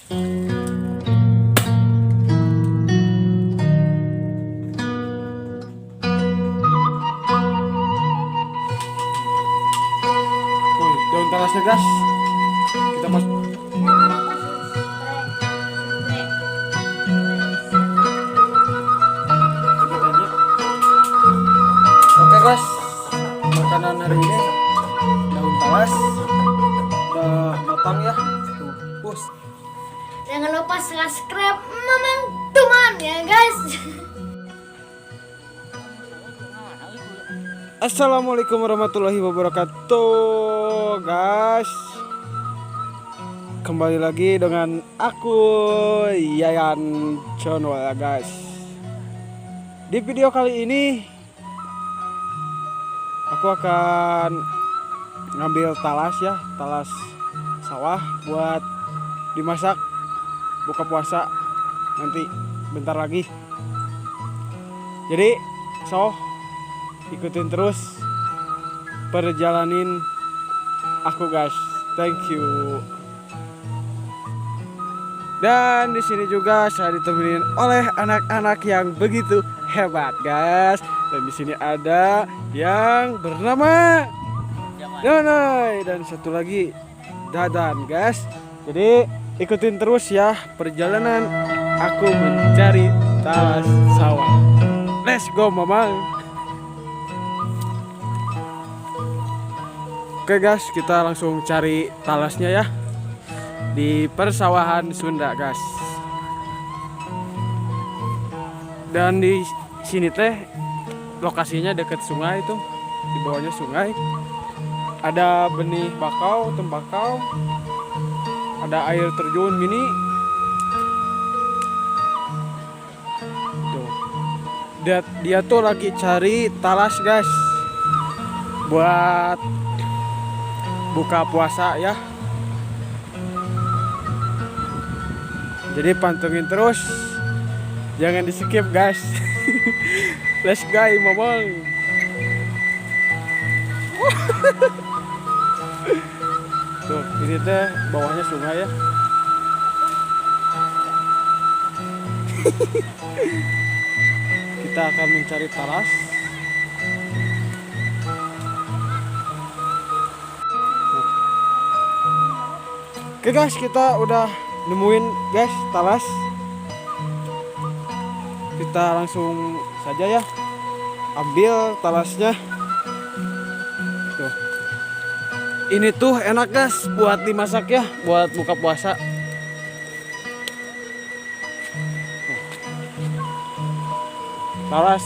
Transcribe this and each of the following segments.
Daun talasnya guys. Kita masuk. Oke guys, makanan hari ini daun talas udah matang ya. Tuh, pus. Jangan lupa subscribe Mamang Tuman ya guys. Assalamualaikum warahmatullahi wabarakatuh guys. Kembali lagi dengan aku Yayan Channel ya guys. Di video kali ini aku akan ngambil talas ya, talas sawah buat dimasak buka puasa nanti bentar lagi. Jadi ikutin terus perjalanin aku guys. Thank you. Dan di sini juga saya ditemenin oleh anak-anak yang begitu hebat guys. Dan di sini ada yang bernama Nonoy dan satu lagi Dadan guys. Jadi ikutin terus ya perjalanan aku mencari talas sawah. Let's go mamang. Oke guys, kita langsung cari talasnya ya di persawahan Sunda guys. Dan di sini teh lokasinya dekat sungai tuh, di bawahnya sungai. Ada benih bakau, tembakau, ada air terjun mini. Tuh. Dia tuh lagi cari talas guys buat buka puasa ya. Jadi pantengin terus, jangan di skip guys. Let's go mamang. Tuh ini teh bawahnya sungai ya. Kita akan mencari talas. Oke guys, kita udah nemuin guys talas. Kita langsung saja ya ambil talasnya. Tuh. Ini tuh enak guys buat dimasak ya, buat buka puasa. Talas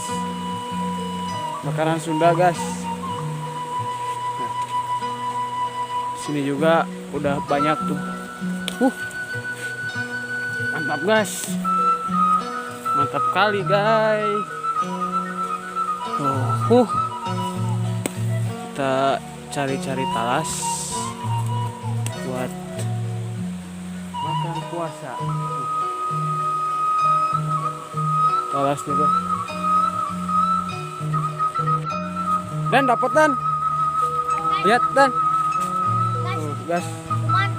makanan Sunda guys. Nah, sini juga udah banyak tuh. Mantap guys, mantap kali guys. Kita cari-cari talas buat makan puasa. Talas juga. Dan dapat Dan. Lihat Dan. Gas. Tuman.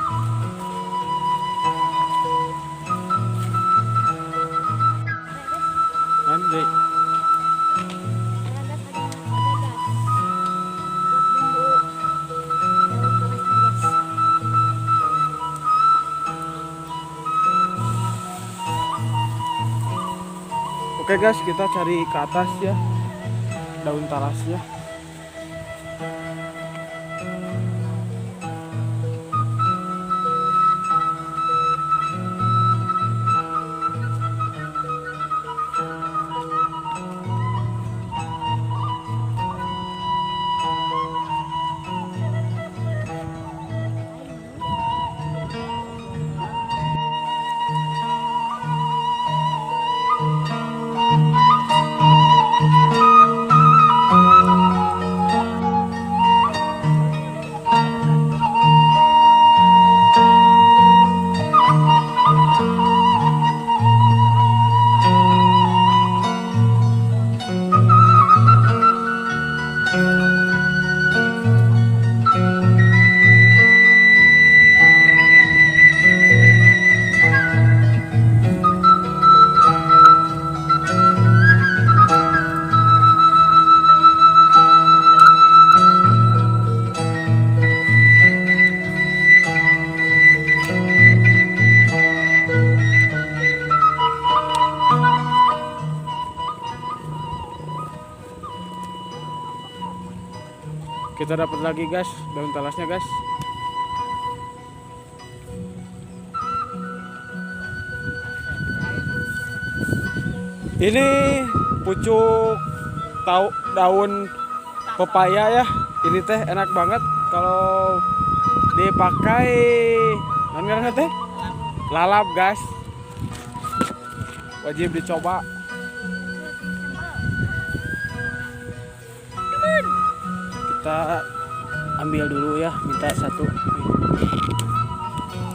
Nanti. Oke guys, kita cari ke atas ya daun talasnya. kita dapat lagi guys daun talasnya guys. Ini pucuk daun pepaya ya. Ini teh enak banget kalau dipakai namanya teh lalap guys. Wajib dicoba. Kita ambil dulu ya, minta satu.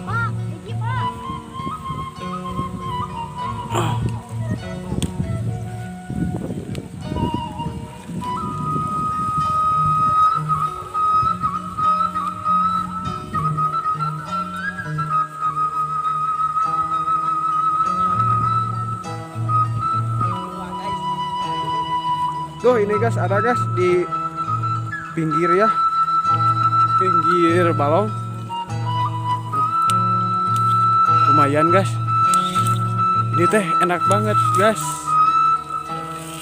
Pak, ini Pak. Tuh ini guys ada guys di pinggir ya, pinggir balong. Lumayan guys, ini teh enak banget guys,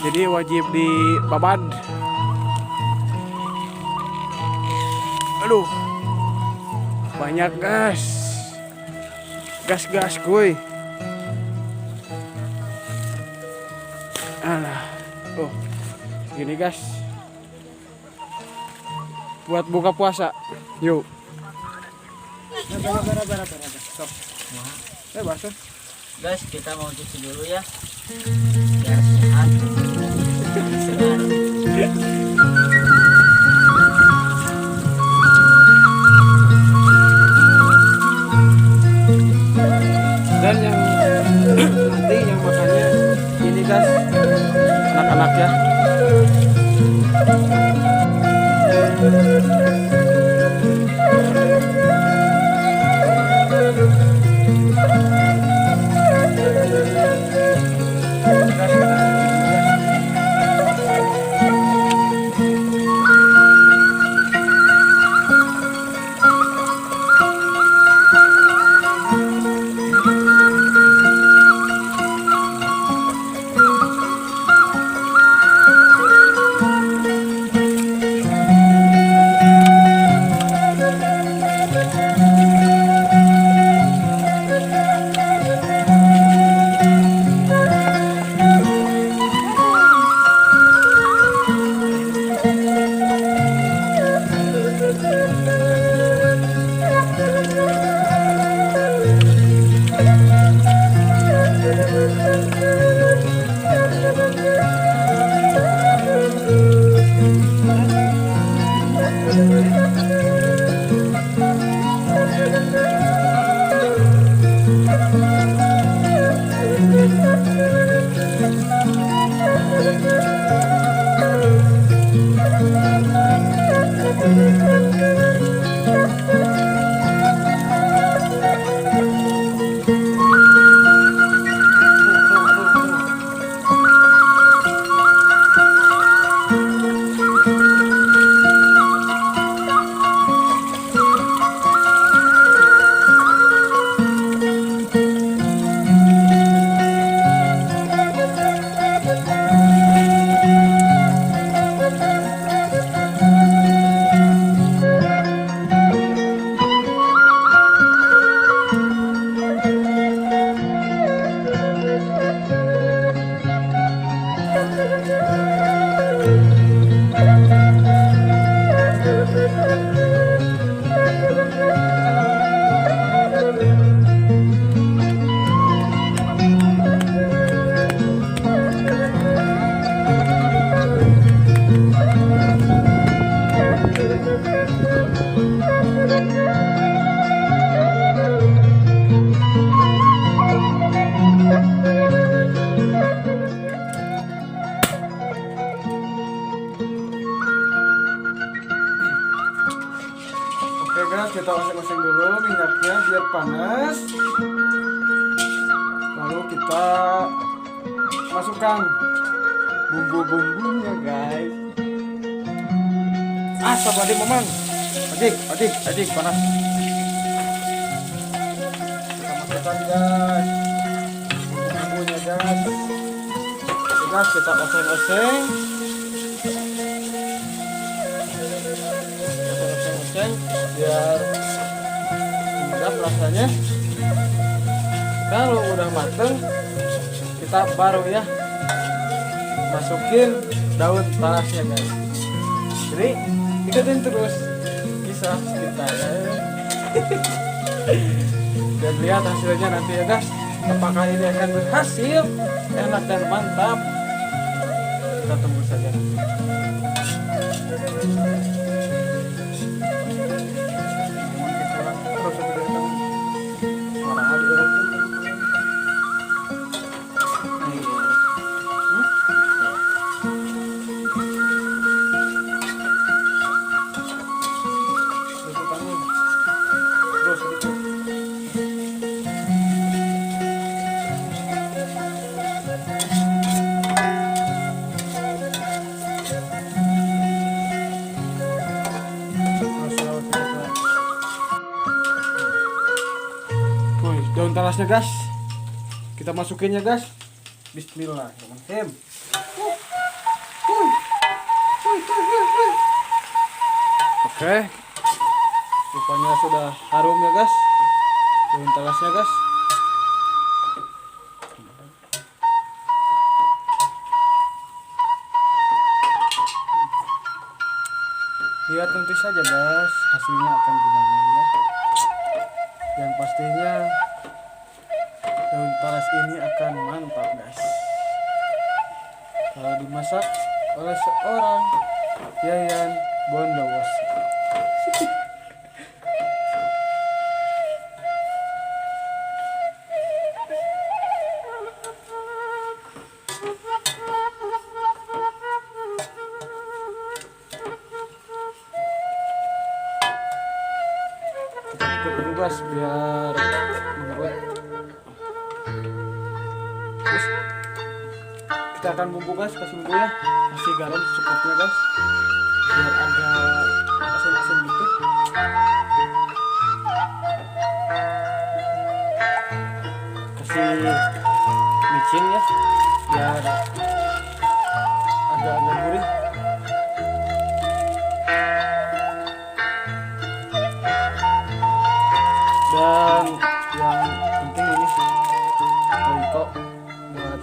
jadi wajib dibabad. Aduh banyak guys, gas kuy. Alah, oh gini guys, buat buka puasa. Yuk. Stop. Basah. Guys, kita mau cuci dulu ya. Biar sehat. Segar. Dan yang nanti yang makannya ini guys, anak-anak ya. Kita oseng-oseng dulu minyaknya biar panas, lalu kita masukkan bumbu-bumbunya guys. Sabar deh mamang, adik panas. Kita masukkan guys bumbunya guys. Kita oseng-oseng. biar sedap rasanya. Kalau udah mateng kita baru ya masukin daun talasnya guys. Jadi ikutin terus kisah kita ya. Dan lihat hasilnya nanti ya guys, apakah ini akan berhasil enak dan mantap. Kita tunggu saja nanti. Daun talasnya guys, kita masukinnya guys. Bismillahirrahmanirrahim. Oke, rupanya sudah harum ya guys daun talasnya guys. Lihat nanti saja guys hasilnya akan gimana ya. Yang pastinya daun talas ini akan mantap guys kalau dimasak oleh seorang Yayan Bondowoso. Kita tutup dulu guys biar menurut. Terus kita akan bumbu guys, kasih bumbu ya, kasih garam secukupnya guys biar agak asin-asin gitu. Kasih micin ya biar agak-agak gurih. Dan yang penting ini Royco buat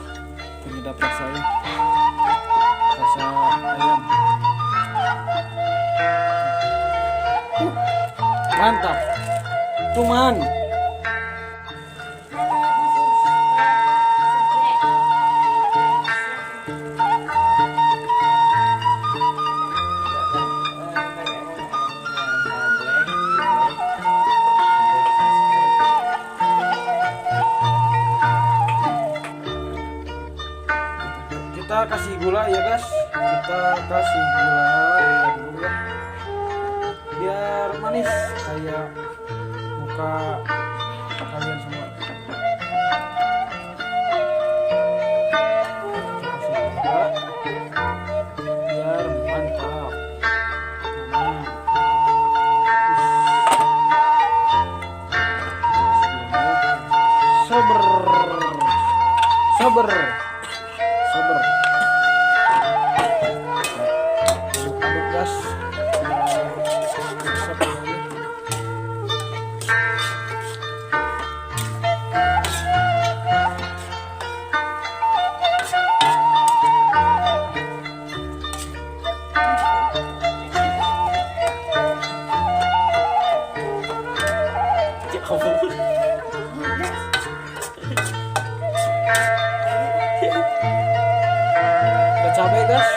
penyedap rasa ayam. Mantap, cuman kita kasih gula ya guys, kita kasih gula dulu ya biar manis kayak muka kalian semua. Kita kasih gula biar mantap. Sabar sabar sabar. Aduk gas. Ada cabai guys.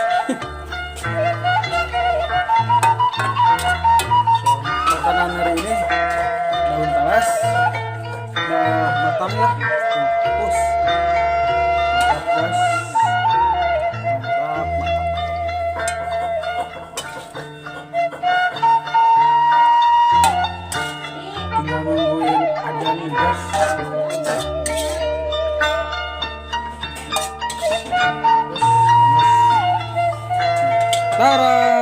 Makanan hari ini daun talas udah matang ya. Terus mantap guys, mantap mantap. Tinggal nungguin adzan guys. Tara.